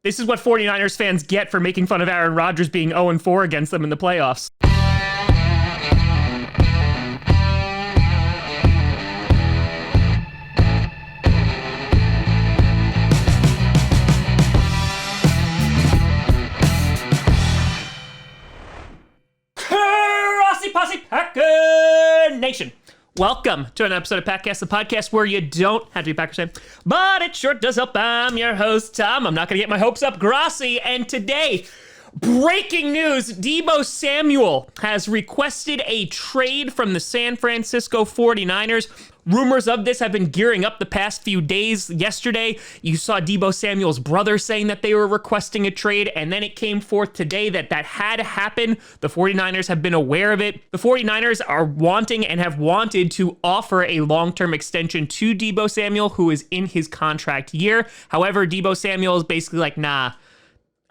This is what 49ers fans get for making fun of Aaron Rodgers being 0-4 against them in the playoffs. Grossi Posse Packer Nation. Welcome to an episode of Packcast, the podcast where you don't have to be a Packers fan, but it sure does help. I'm your host, Tom. I'm not going to get my hopes up, Grossi. And today, breaking news, Deebo Samuel has requested a trade from the San Francisco 49ers. Rumors of this have been gearing up the past few days. Yesterday, you saw Deebo Samuel's brother saying that they were requesting a trade, and then it came forth today that that had happened. The 49ers have been aware of it. The 49ers are wanting and have wanted to offer a long-term extension to Deebo Samuel, who is in his contract year. However, Deebo Samuel is basically like, nah,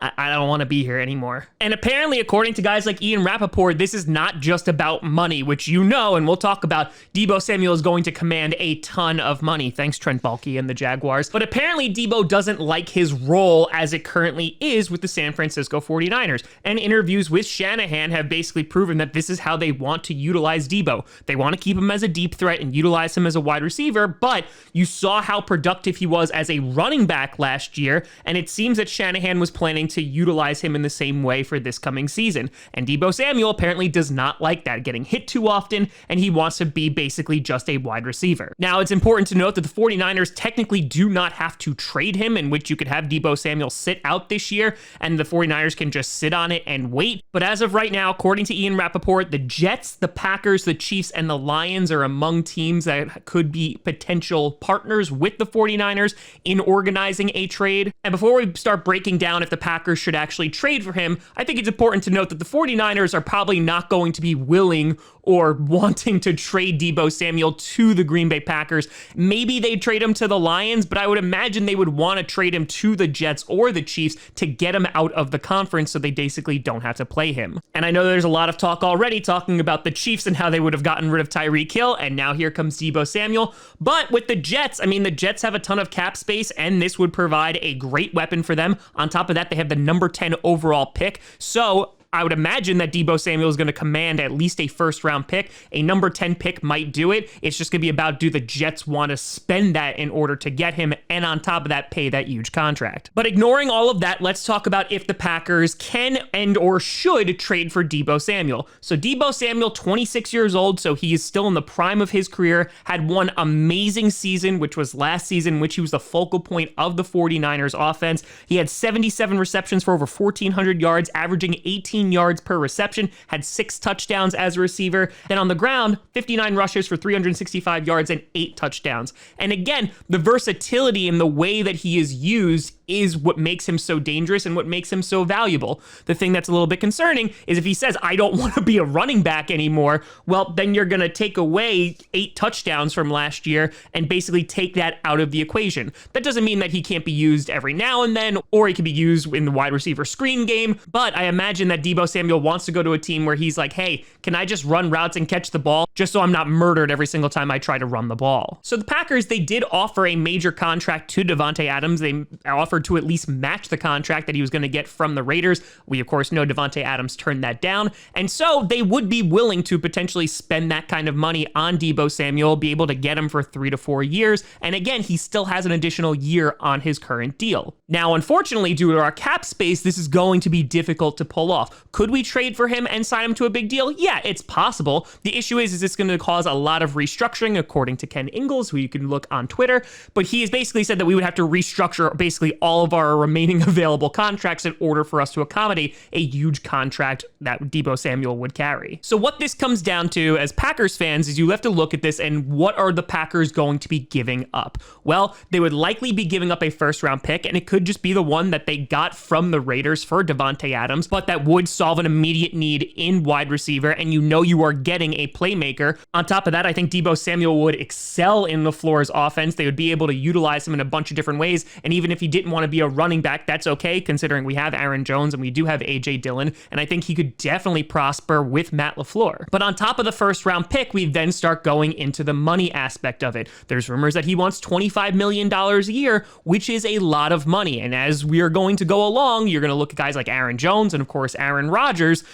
I don't want to be here anymore. And apparently, according to guys like Ian Rappaport, this is not just about money, which you know, and we'll talk about. Deebo Samuel is going to command a ton of money. Thanks, Trent Baalke and the Jaguars. But apparently, Deebo doesn't like his role as it currently is with the San Francisco 49ers. And interviews with Shanahan have basically proven that this is how they want to utilize Deebo. They want to keep him as a deep threat and utilize him as a wide receiver, but you saw how productive he was as a running back last year, and it seems that Shanahan was planning to utilize him in the same way for this coming season. And Deebo Samuel apparently does not like that, getting hit too often, and he wants to be basically just a wide receiver. Now, it's important to note that the 49ers technically do not have to trade him, in which you could have Deebo Samuel sit out this year, and the 49ers can just sit on it and wait. But as of right now, according to Ian Rappaport, the Jets, the Packers, the Chiefs, and the Lions are among teams that could be potential partners with the 49ers in organizing a trade. And before we start breaking down if the Packers should actually trade for him, I think it's important to note that the 49ers are probably not going to be willing or wanting to trade Deebo Samuel to the Green Bay Packers. Maybe they trade him to the Lions, but I would imagine they would want to trade him to the Jets or the Chiefs to get him out of the conference so they basically don't have to play him. And I know there's a lot of talk already talking about the Chiefs and how they would have gotten rid of Tyreek Hill, and now here comes Deebo Samuel. But with the Jets, I mean, the Jets have a ton of cap space, and this would provide a great weapon for them. On top of that, they have the number 10 overall pick. So I would imagine that Deebo Samuel is going to command at least a first-round pick. A number 10 pick might do it. It's just going to be about, do the Jets want to spend that in order to get him, and on top of that, pay that huge contract. But ignoring all of that, let's talk about if the Packers can and or should trade for Deebo Samuel. So Deebo Samuel, 26 years old, so he is still in the prime of his career, had one amazing season, which was last season, which he was the focal point of the 49ers offense. He had 77 receptions for over 1,400 yards, averaging 18 yards per reception, had 6 touchdowns as a receiver. Then on the ground, 59 rushes for 365 yards and 8 touchdowns. And again, the versatility in the way that he is used is what makes him so dangerous and what makes him so valuable. The thing that's a little bit concerning is if he says, I don't want to be a running back anymore, well, then you're going to take away 8 touchdowns from last year and basically take that out of the equation. That doesn't mean that he can't be used every now and then, or he can be used in the wide receiver screen game, but I imagine that Deebo Samuel wants to go to a team where he's like, hey, can I just run routes and catch the ball just so I'm not murdered every single time I try to run the ball? So the Packers, they did offer a major contract to Davante Adams. They offered to at least match the contract that he was going to get from the Raiders. We, of course, know Davante Adams turned that down. And so they would be willing to potentially spend that kind of money on Deebo Samuel, be able to get him for 3 to 4 years. And again, he still has an additional year on his current deal. Now, unfortunately, due to our cap space, this is going to be difficult to pull off. Could we trade for him and sign him to a big deal? Yeah, it's possible. The issue is it's going to cause a lot of restructuring, according to Ken Ingalls, who you can look on Twitter. But he has basically said that we would have to restructure basically all of our remaining available contracts in order for us to accommodate a huge contract that Deebo Samuel would carry. So what this comes down to as Packers fans is you have to look at this and what are the Packers going to be giving up? Well, they would likely be giving up a first-round pick, and it could just be the one that they got from the Raiders for Davante Adams, but that would solve an immediate need in wide receiver, and you know you are getting a playmaker. On top of that, I think Deebo Samuel would excel in LaFleur's offense. They would be able to utilize him in a bunch of different ways, and even if he didn't want to be a running back, that's okay, considering we have Aaron Jones and we do have A.J. Dillon, and I think he could definitely prosper with Matt LaFleur. But on top of the first round pick, we then start going into the money aspect of it. There's rumors that he wants $25 million a year, which is a lot of money, and as we are going to go along, you're going to look at guys like Aaron Jones and of course Aaron Rodgers.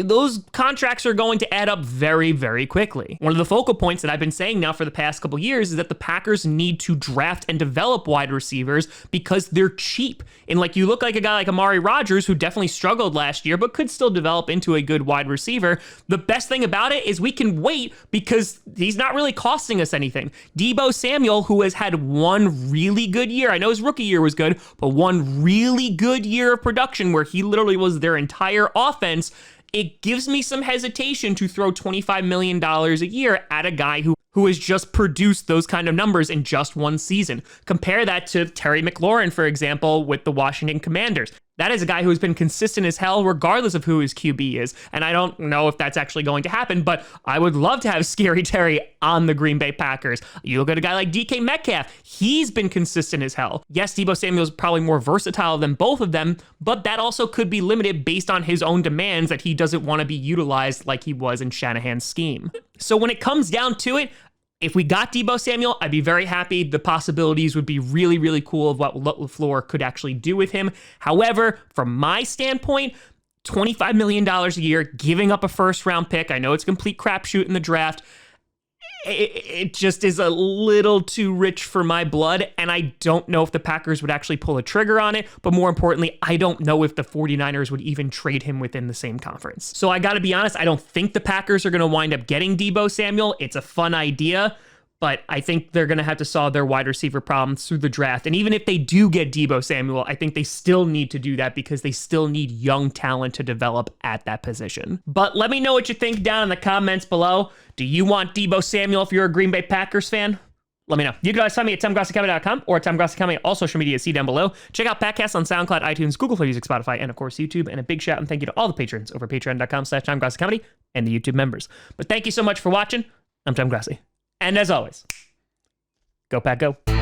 Those contracts are going to add up very, very quickly. One of the focal points that I've been saying now for the past couple years is that the Packers need to draft and develop wide receivers because they're cheap. And like you look like a guy like Amari Rodgers, who definitely struggled last year, but could still develop into a good wide receiver. The best thing about it is we can wait because he's not really costing us anything. Deebo Samuel, who has had one really good year, I know his rookie year was good, but one really good year of production where he literally was their entire offense, it gives me some hesitation to throw $25 million a year at a guy who has just produced those kind of numbers in just one season. Compare that to Terry McLaurin, for example, with the Washington Commanders. That is a guy who has been consistent as hell regardless of who his QB is. And I don't know if that's actually going to happen, but I would love to have Scary Terry on the Green Bay Packers. You look at a guy like DK Metcalf. He's been consistent as hell. Yes, Deebo Samuel is probably more versatile than both of them, but that also could be limited based on his own demands that he doesn't want to be utilized like he was in Shanahan's scheme. So when it comes down to it, if we got Deebo Samuel, I'd be very happy. The possibilities would be really, really cool of what LaFleur could actually do with him. However, from my standpoint, $25 million a year, giving up a first-round pick, I know it's a complete crapshoot in the draft, it just is a little too rich for my blood, and I don't know if the Packers would actually pull a trigger on it, but more importantly, I don't know if the 49ers would even trade him within the same conference. So I gotta be honest, I don't think the Packers are gonna wind up getting Deebo Samuel. It's a fun idea, but I think they're going to have to solve their wide receiver problems through the draft. And even if they do get Deebo Samuel, I think they still need to do that because they still need young talent to develop at that position. But let me know what you think down in the comments below. Do you want Deebo Samuel if you're a Green Bay Packers fan? Let me know. You can always find me at TomGrossiComedy.com or TomGrossiComedy, all social media, see down below. Check out podcasts on SoundCloud, iTunes, Google Play Music, Spotify, and of course YouTube. And a big shout and thank you to all the patrons over patreon.com/TomGrossiComedy and the YouTube members. But thank you so much for watching. I'm Tom Grossi. And as always, go Pack Go.